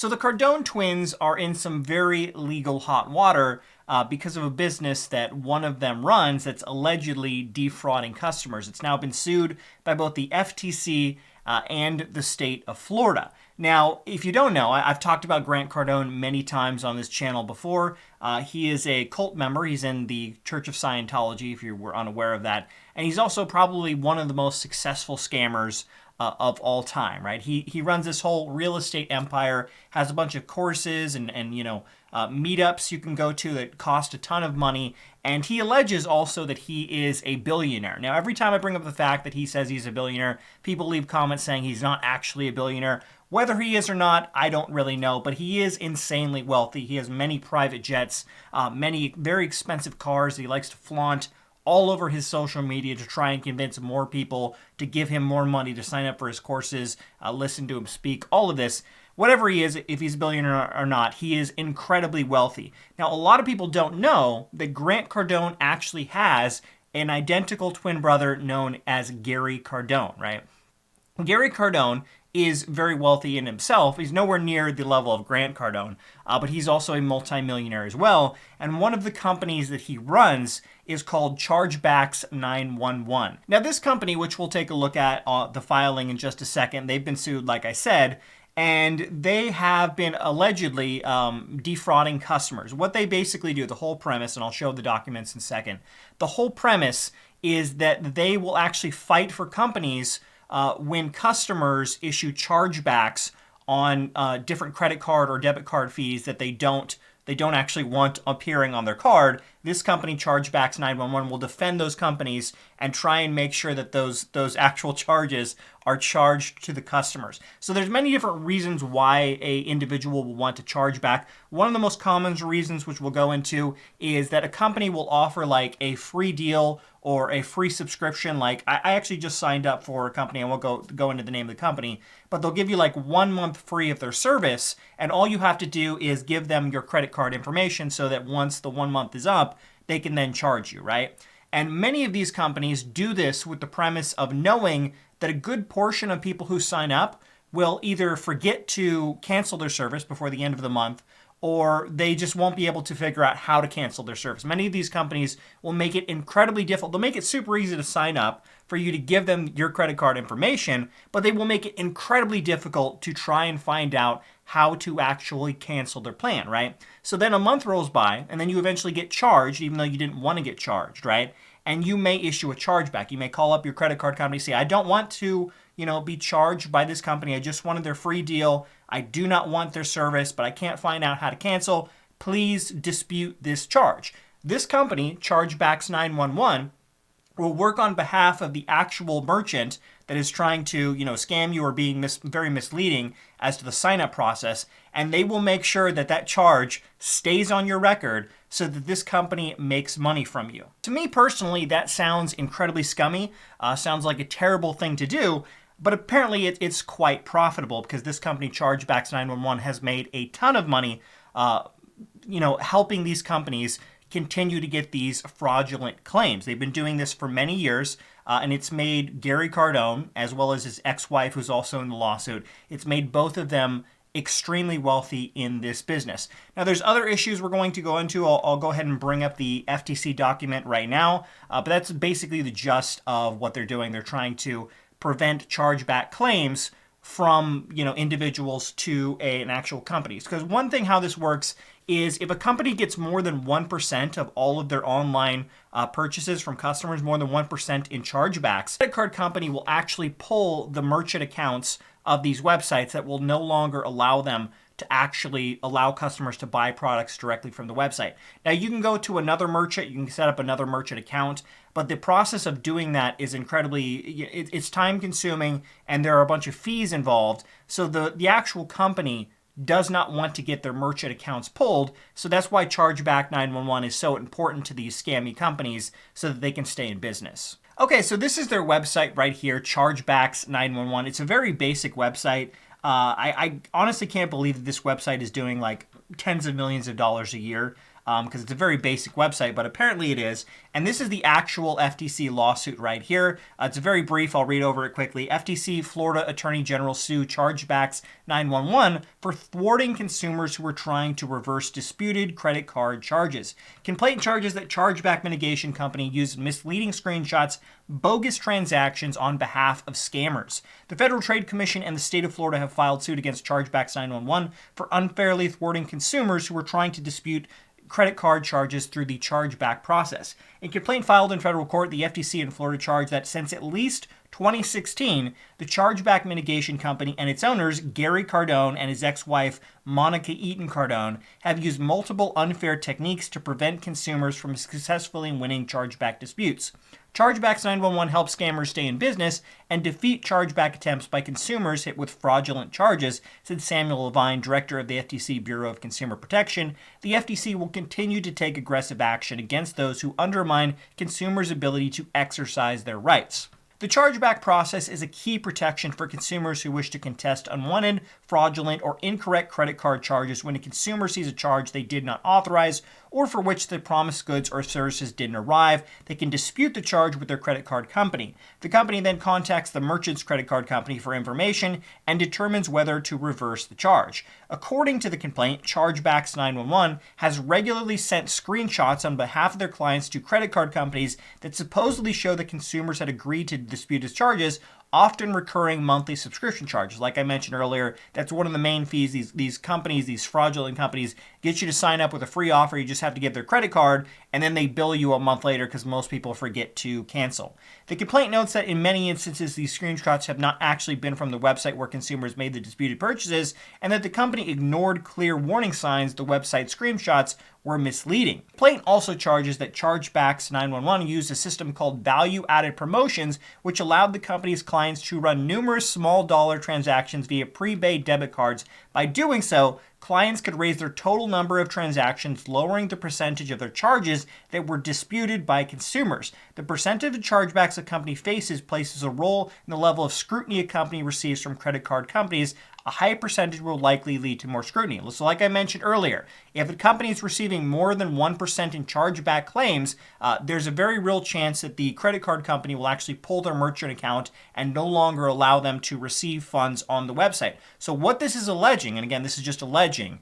So the Cardone twins are in some very legal hot water because of a business that one of them runs that's allegedly defrauding customers. It's now been sued by both the FTC and the state of Florida. Now, if you don't know, I've talked about Grant Cardone many times on this channel before. He is a cult member. He's in the Church of Scientology, if you were unaware of that. And he's also probably one of the most successful scammers of all time, right? He runs this whole real estate empire, has a bunch of courses and meetups you can go to that cost a ton of money. And he alleges also that he is a billionaire. Now, every time I bring up the fact that he says he's a billionaire, people leave comments saying he's not actually a billionaire. Whether he is or not, I don't really know, but he is insanely wealthy. He has many private jets, many very expensive cars that he likes to flaunt all over his social media to try and convince more people to give him more money to sign up for his courses, listen to him speak, all of this. Whatever he is, if he's a billionaire or not, he is incredibly wealthy. Now, a lot of people don't know that Grant Cardone actually has an identical twin brother known as Gary Cardone, right? Gary Cardone is very wealthy in himself. He's nowhere near the level of Grant Cardone, but he's also a multimillionaire as well. And one of the companies that he runs is called Chargebacks 911. Now, this company, which we'll take a look at the filing in just a second, they've been sued, like I said, and they have been allegedly defrauding customers. What they basically do, the whole premise, and I'll show the documents in a second, the whole premise is that they will actually fight for companies when customers issue chargebacks on different credit card or debit card fees that they don't actually want appearing on their card. This company, Chargebacks 911, will defend those companies and try and make sure that those actual charges are charged to the customers. So there's many different reasons why a individual will want to charge back. One of the most common reasons, which we'll go into, is that a company will offer like a free deal or a free subscription. Like I actually just signed up for a company. I won't go into the name of the company, but they'll give you like 1 month free of their service, and all you have to do is give them your credit card information so that once the 1 month is up, they can then charge you, right? And many of these companies do this with the premise of knowing that a good portion of people who sign up will either forget to cancel their service before the end of the month, or they just won't be able to figure out how to cancel their service. Many of these companies will make it incredibly difficult. They'll make it super easy to sign up for you to give them your credit card information, but they will make it incredibly difficult to try and find out how to actually cancel their plan, right? So then a month rolls by, and then you eventually get charged, even though you didn't want to get charged, right? And you may issue a chargeback. You may call up your credit card company and say, I don't want to, be charged by this company. I just wanted their free deal. I do not want their service, but I can't find out how to cancel. Please dispute this charge. This company, Chargebacks 911, will work on behalf of the actual merchant that is trying to, scam you or being very misleading as to the sign-up process, and they will make sure that that charge stays on your record so that this company makes money from you. To me personally, that sounds incredibly scummy, sounds like a terrible thing to do, but apparently it's quite profitable because this company, Chargebacks 911, has made a ton of money, helping these companies continue to get these fraudulent claims. They've been doing this for many years, and it's made Gary Cardone, as well as his ex-wife, who's also in the lawsuit, it's made both of them extremely wealthy in this business. Now, there's other issues we're going to go into. I'll go ahead and bring up the FTC document right now, but that's basically the gist of what they're doing. They're trying to prevent chargeback claims from individuals to an actual company. Because one thing how this works is if a company gets more than 1% of all of their online purchases from customers, more than 1% in chargebacks, the credit card company will actually pull the merchant accounts of these websites that will no longer allow them to actually allow customers to buy products directly from the website. Now, you can go to another merchant, you can set up another merchant account, but the process of doing that is it's time consuming and there are a bunch of fees involved. So the actual company does not want to get their merchant accounts pulled. So that's why Chargeback 911 is so important to these scammy companies so that they can stay in business. Okay, so this is their website right here, Chargebacks 911. It's a very basic website. I honestly can't believe that this website is doing like tens of millions of dollars a year. because it's a very basic website, but apparently it is. And this is the actual FTC lawsuit right here. It's very brief. I'll read over it quickly. FTC Florida Attorney General sue Chargebacks 911 for thwarting consumers who were trying to reverse disputed credit card charges. Complaint charges that chargeback mitigation company used misleading screenshots, bogus transactions on behalf of scammers. The Federal Trade Commission and the state of Florida have filed suit against Chargebacks 911 for unfairly thwarting consumers who were trying to dispute credit card charges through the chargeback process. In complaint filed in federal court, the FTC in Florida charged that since at least 2016, the chargeback mitigation company and its owners, Gary Cardone and his ex-wife, Monica Eaton Cardone, have used multiple unfair techniques to prevent consumers from successfully winning chargeback disputes. Chargebacks 911 helps scammers stay in business and defeat chargeback attempts by consumers hit with fraudulent charges, said Samuel Levine, director of the FTC Bureau of Consumer Protection. The FTC will continue to take aggressive action against those who undermine consumers' ability to exercise their rights. The chargeback process is a key protection for consumers who wish to contest unwanted, fraudulent, or incorrect credit card charges when a consumer sees a charge they did not authorize or for which the promised goods or services didn't arrive. They can dispute the charge with their credit card company. The company then contacts the merchant's credit card company for information and determines whether to reverse the charge. According to the complaint, Chargebacks 911 has regularly sent screenshots on behalf of their clients to credit card companies that supposedly show that consumers had agreed to dispute his charges, often recurring monthly subscription charges. Like I mentioned earlier, that's one of the main fees these companies, these fraudulent companies, get you to sign up with a free offer. You just have to give their credit card, and then they bill you a month later because most people forget to cancel. The complaint notes that in many instances, these screenshots have not actually been from the website where consumers made the disputed purchases, and that the company ignored clear warning signs the website screenshots were misleading. The complaint also charges that Chargebacks 911 used a system called value-added promotions, which allowed the company's clients to run numerous small dollar transactions via prepaid debit cards. By doing so, clients could raise their total number of transactions, lowering the percentage of their charges that were disputed by consumers. The percentage of chargebacks a company faces places a role in the level of scrutiny a company receives from credit card companies. A high percentage will likely lead to more scrutiny. So like I mentioned earlier, if a company is receiving more than 1% in chargeback claims, there's a very real chance that the credit card company will actually pull their merchant account and no longer allow them to receive funds on the website. So what this is alleging, and again, this is just alleging,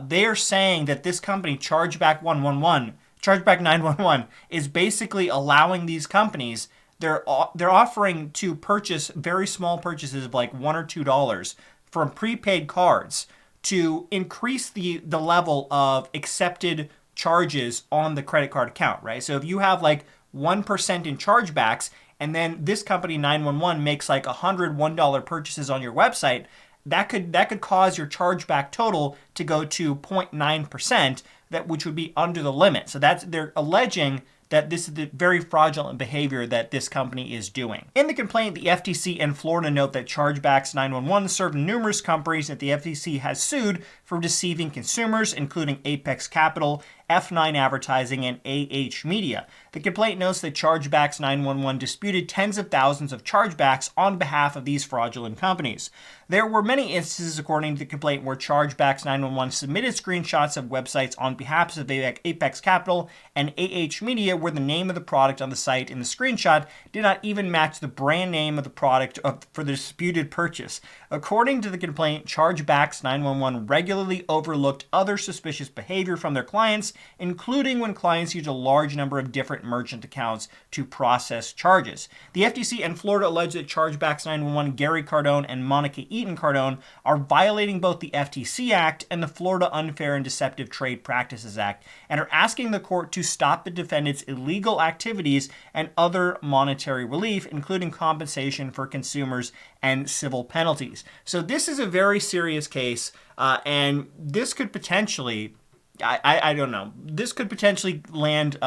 they are saying that this company, Chargeback 911, is basically allowing these companies, they're offering to purchase very small purchases of like $1 or $2 from prepaid cards to increase the level of accepted charges on the credit card account, right? So if you have like 1% in chargebacks, and then this company 911 makes like $101 purchases on your website, that could cause your chargeback total to go to 0.9%, which would be under the limit. So they're alleging that this is the very fraudulent behavior that this company is doing. In the complaint, the FTC and Florida note that Chargebacks 911 served numerous companies that the FTC has sued for deceiving consumers, including Apex Capital, F9 Advertising, and AH Media. The complaint notes that Chargebacks 911 disputed tens of thousands of chargebacks on behalf of these fraudulent companies. There were many instances, according to the complaint, where Chargebacks 911 submitted screenshots of websites on behalf of Apex Capital and AH Media where the name of the product on the site in the screenshot did not even match the brand name of the product for the disputed purchase. According to the complaint, Chargebacks 911 regularly overlooked other suspicious behavior from their clients, including when clients used a large number of different merchant accounts to process charges. The FTC and Florida allege that Chargebacks 911, Gary Cardone, and Monica Eaton Cardone are violating both the FTC Act and the Florida Unfair and Deceptive Trade Practices Act, and are asking the court to stop the defendants' illegal activities and other monetary relief, including compensation for consumers and civil penalties. So this is a very serious case, and this could potentially, I don't know, this could potentially land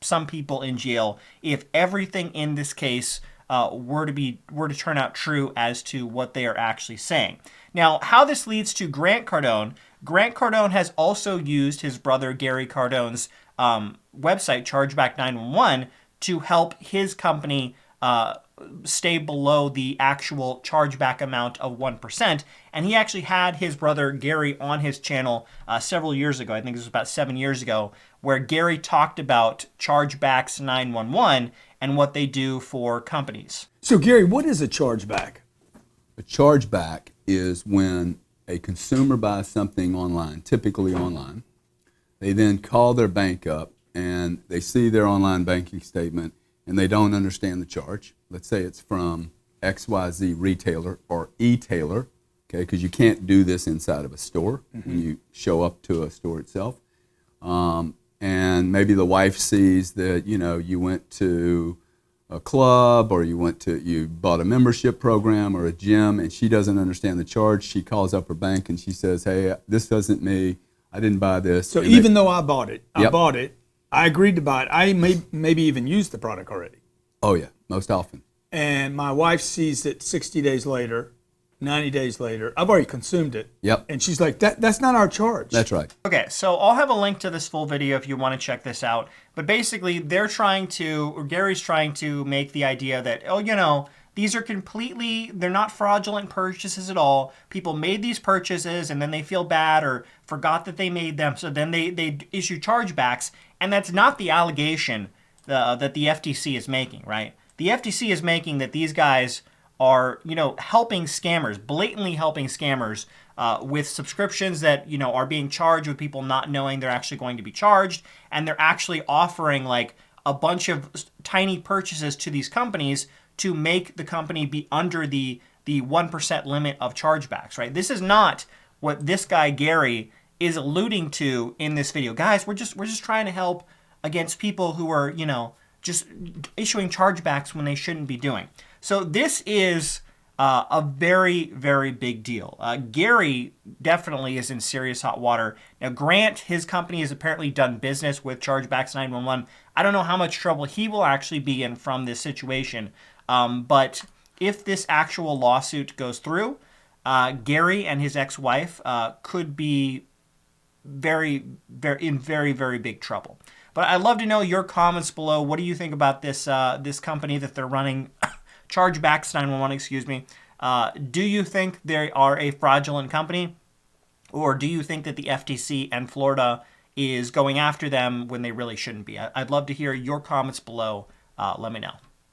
some people in jail if everything in this case were to turn out true as to what they are actually saying. Now, how this leads to Grant Cardone has also used his brother Gary Cardone's website, Chargeback 911, to help his company stay below the actual chargeback amount of 1%. And he actually had his brother Gary on his channel several years ago. I think this was about 7 years ago, where Gary talked about chargebacks 911 and what they do for companies. So Gary, what is a chargeback? A chargeback is when a consumer buys something online, typically online. They then call their bank up and they see their online banking statement and they don't understand the charge. Let's say it's from XYZ retailer or e-tailer, okay, because you can't do this inside of a store when you show up to a store itself. And maybe the wife sees that, you know, you went to a club or you bought a membership program or a gym and she doesn't understand the charge. She calls up her bank and she says, hey, this isn't me. I didn't buy this. So even though I bought it, I agreed to buy it. I maybe even used the product already. Oh yeah, most often. And my wife sees it 60 days later, 90 days later. I've already consumed it. Yep. And she's like, that's not our charge. That's right. Okay, so I'll have a link to this full video if you want to check this out. But basically, Gary's trying to make the idea that, oh, you know, these are they're not fraudulent purchases at all. People made these purchases and then they feel bad or forgot that they made them. So then they issue chargebacks. And that's not the allegation that the FTC is making, right? The FTC is making that these guys are, you know, helping scammers, blatantly helping scammers with subscriptions that, you know, are being charged with people not knowing they're actually going to be charged. And they're actually offering like a bunch of tiny purchases to these companies to make the company be under the 1% limit of chargebacks, right? This is not what this guy Gary is alluding to in this video. Guys, we're just trying to help against people who are, you know, just issuing chargebacks when they shouldn't be doing. So this is a very, very big deal. Gary definitely is in serious hot water. Now, Grant, his company has apparently done business with Chargebacks 911. I don't know how much trouble he will actually be in from this situation. But if this actual lawsuit goes through, Gary and his ex-wife could be in very, very big trouble. But I'd love to know your comments below. What do you think about this this company that they're running, Chargebacks 911, excuse me. Do you think they are a fraudulent company? Or do you think that the FTC and Florida is going after them when they really shouldn't be? I'd love to hear your comments below. Let me know.